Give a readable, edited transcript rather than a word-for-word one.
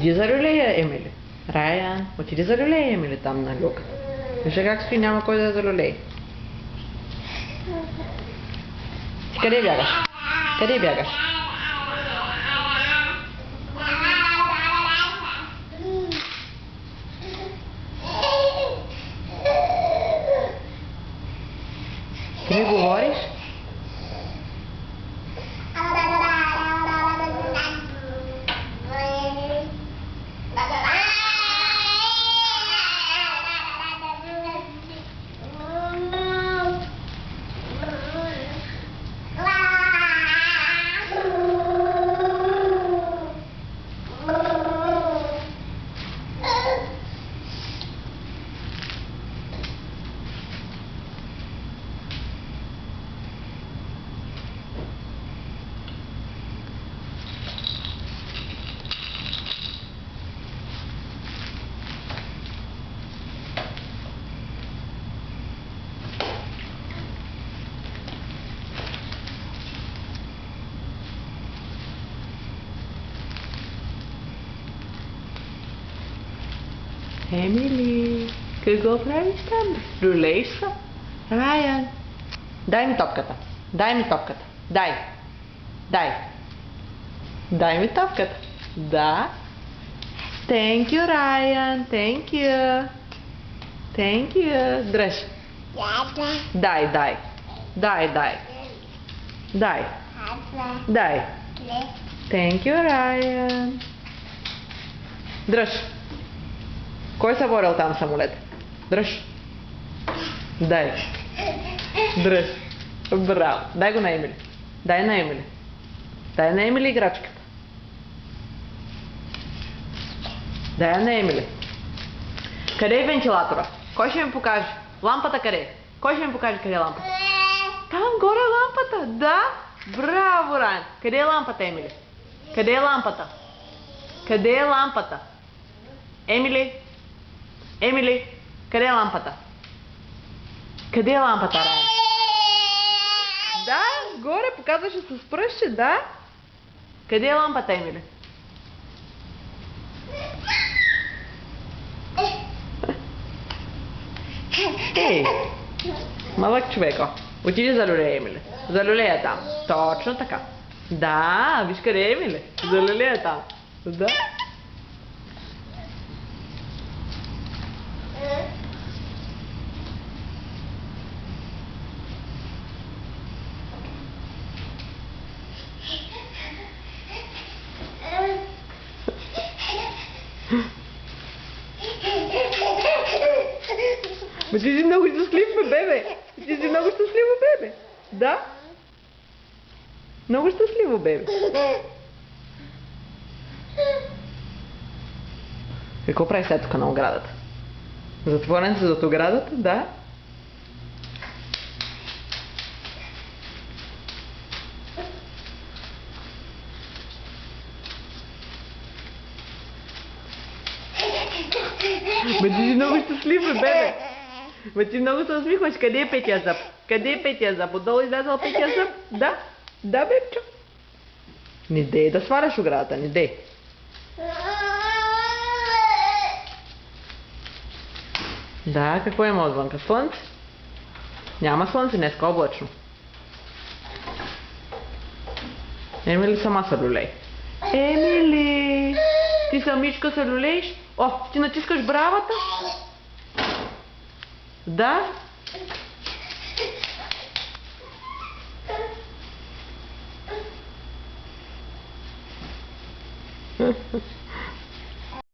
Отиди за люлея, Емили. Райан, отиди за люлея, Емили, там на люката. Вижте как стои, няма кой да я залюлее. Ти къде бягаш? Къде бягаш? Ти ми говориш? Емили, какво правиш там? Люлееш се? Райан, дай ми топката. Дай ми топката. Дай. Дай. Дай ми топката. Да. Thank you, Райан. Thank you. Thank you. Дръж. Дай, дай. Дай, дай. Дай. Дай. Thank you, Райан. Дръж. Кой се борил там самолет? Дръж. Дай. Дръж. Браво. Дай го на Емили. Дай на Емили. Дай на Емили играчката. Дай на Емили. Къде е вентилатора? Кой ще ми покаже? Лампата къде е? Кой ще ми покаже къде е лампата? Там горе е лампата. Да. Браво, Райан. Къде е лампата, Емили? Къде е лампата? Къде е лампата? Емили? Емили, къде е лампата? Къде е лампата, Райан? Да, горе, показваше с пръстче, да. Къде е лампата, Емили? Ей, малък човеко. Отиди за люлея, Емили. За люлея там. Точно така. Да, виж къде е, Емили. За люлея там. Да. Ма ти си много щастлив, бебе. Ти си много щастливо, бебе. Да? Много щастливо, бебе. Какво прави сега тук на оградата? Затворен се зад оградата? Да? Ма ти си много щастлив, бебе. Ма ти много се усмихваш. Къде е петия зъб? Къде е петия зъб? Отдолу излязъл петия зъб? Да? Да, бебчо. Не дей да сваляш оградата, не дей. Да, какво има отвънка? Слънце? Няма слънце, днеска облачно. Емили сама се люлей. Емили! Ти самичка се люлееш? О, ти натискаш бравата? Да?